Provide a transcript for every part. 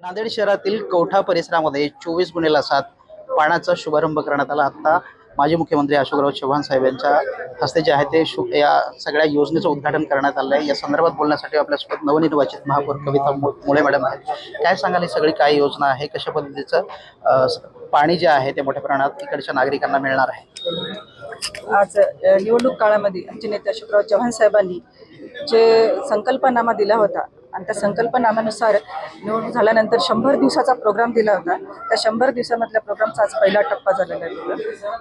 नांदेड शहरातील कौठा परिसरामध्ये 24x7 पाण्याचा शुभारंभ करण्यात आला। आता माजी मुख्यमंत्री अशोकराव चव्हाण साहेब यांच्या हस्ते जे आहे ते या सगळ्या योजनेचं उद्घाटन करण्यात आलं आहे। या संदर्भात बोलण्यासाठी आपल्यासोबत नवनिर्वाचित महापौर कविता मुळे मॅडम आहेत। काय सांगाल ही सगळी काय योजना आहे, कशा पद्धतीचं पाणी जे आहे ते मोठ्या प्रमाणात इकडच्या नागरिकांना मिळणार आहे? आज निवडणूक काळामध्ये आमचे नेते अशोकराव चव्हाण साहेबांनी जे संकल्पनामा दिला होता आणि त्या संकल्पनाम्यानुसार निवडणूक झाल्यानंतर 100 दिवसाचा प्रोग्राम दिला होता। त्या 100 दिवसामधल्या प्रोग्रामचा आज पहिला टप्पा झालेला आहे।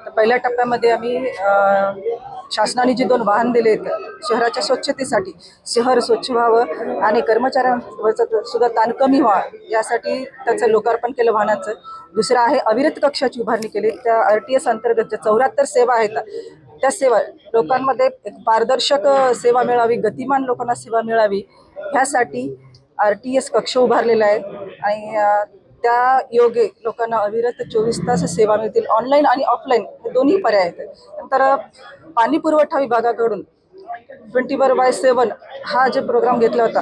तर पहिल्या टप्प्यामध्ये आम्ही शासनाने जे 2 वाहन दिले आहेत शहराच्या स्वच्छतेसाठी, शहर स्वच्छ व्हावं आणि कर्मचाऱ्यांवरचा सुद्धा ताण कमी व्हावा यासाठी त्याचं लोकार्पण केलं वाहनाचं। दुसरं आहे अविरत कक्षाची उभारणी केली। त्या RTS अंतर्गत ज्या 74 सेवा आहेत त्या सेवा लोकांमध्ये एक पारदर्शक सेवा मिळावी, गतिमान लोकांना सेवा मिळावी ह्यासाठी RTS कक्ष उभारलेला आहे आणि त्या योगे लोकांना अविरत 24 तास सेवा मिळतील, ऑनलाईन आणि ऑफलाईन हे दोन्ही पर्याय आहेत। नंतर पाणी पुरवठा विभागाकडून 24/7 हा जो प्रोग्राम घेतला होता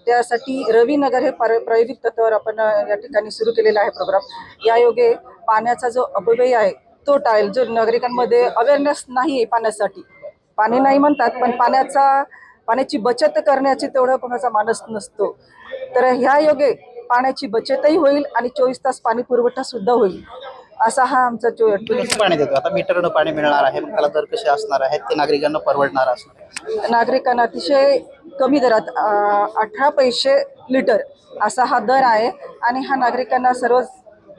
त्यासाठी रविनगर हे प्रायोगिक तत्वावर आपण या ठिकाणी सुरू केलेला आहे प्रोग्राम। या योगे पाण्याचा जो अपव्यय आहे तो टाळेल। जो नागरिकांमध्ये अवेअरनेस नाही आहे पाण्यासाठी, पाणी नाही म्हणतात पण पाण्याची बचत करण्याची तेवढा कोणाचा मानस नसतो। तर ह्या योगे पाण्याची बचतही होईल आणि 24 तास पाणी पुरवठा सुद्धा होईल असा हा आमचा पाणी देतो। आता मीटरनं पाणी मिळणार आहे, मग त्याला दर कसे असणार आहेत, ते नागरिकांना परवडणार असणार आहे? नागरिकांना अतिशय कमी दरात 18 पैसे लिटर असा हा दर आहे आणि हा नागरिकांना सर्वच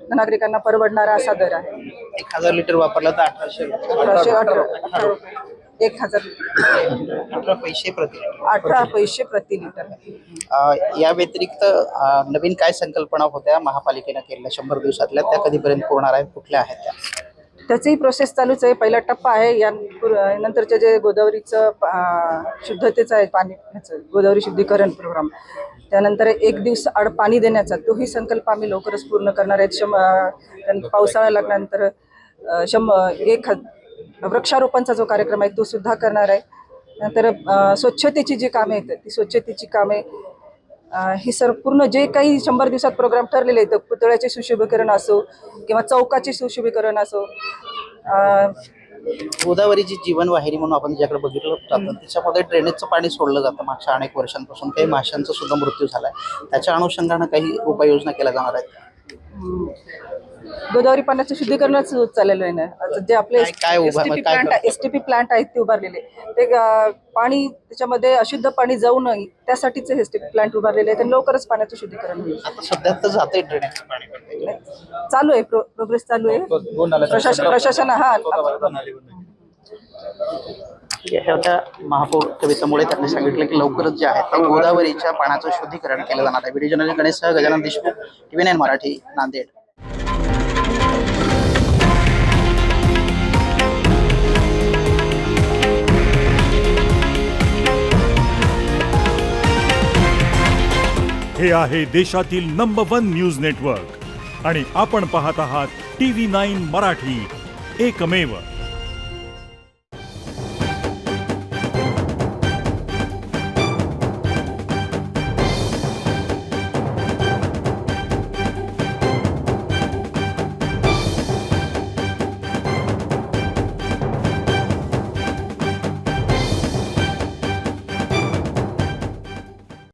नागरिकांना परवडणारा असा दर आहे। 1000 लिटर वापरला तर 1818 पैसे प्रति लिटर। 18 पैसे प्रति लिटर। या व्यतिरिक्त नवीन काय संकल्पना होत्या महापालिकेनं केलेल्या 100 दिवसातल्या, त्या कधीपर्यंत पूर्ण आहेत, कुठल्या आहेत त्या? त्याचीही प्रोसेस चालूच आहे। पहिला टप्पा आहे, या नंतरचे जे गोदावरीचं शुद्धतेचं आहे पाणी ह्याचं गोदावरी शुद्धीकरण प्रोग्राम, त्यानंतर 1 दिवस आड पाणी देण्याचा तोही संकल्प आम्ही लवकरच पूर्ण करणार आहेत। पावसाळा लागल्यानंतर वृक्षारोपणचा जो कार्यक्रम आहे तो सुद्धा करणार आहे। नंतर स्वच्छतेची जी कामे आहेत ती स्वच्छतेची कामे ही सर्व पूर्ण जे काही 100 दिवसात प्रोग्राम ठरलेले आहेत, पुतळ्याचे सुशोभीकरण असो किंवा चौकाचे सुशोभीकरण असो, गोदावरीची जीवनवाहिनी म्हणून आपण ज्याकडे बघितलं जातं त्याच्यामध्ये ड्रेनेजचं पाणी सोडलं जातं मागच्या अनेक वर्षांपासून। काही माशांचा सुद्धा मृत्यू झालाय, त्याच्या अनुषंगानं काही उपाययोजना केल्या जाणार आहेत? गोदावरी पाण्याचं शुद्धीकरणच चाललेलं आहे ना। जे आपले STP प्लांट आहेत ते उभारलेले, ते पाणी त्याच्यामध्ये अशुद्ध पाणी जाऊ नये त्यासाठीच हे STP प्लांट उभारलेले आहेत आणि लवकरच पाण्याचं शुद्धीकरण होईल। आता सध्या तर जाते ड्रेनेजचं पाणी, चालू आहे, प्रोग्रेस चालू आहे। प्रशासन होत्या महापौर कविता मुळे त्यांनी सांगितलं की लवकरच जे आहे ते गोदावरीच्या पाण्याचं शुद्धीकरण केलं जाणार आहे। व्हिडिओ जर्नलिस्ट गणेशसह गजानन देशमुख, TV9 मराठी, नांदेड। हे आहे देशातील नंबर 1 न्यूज नेटवर्क आणि आपण पाहत आहात TV9 मराठी, एकमेव।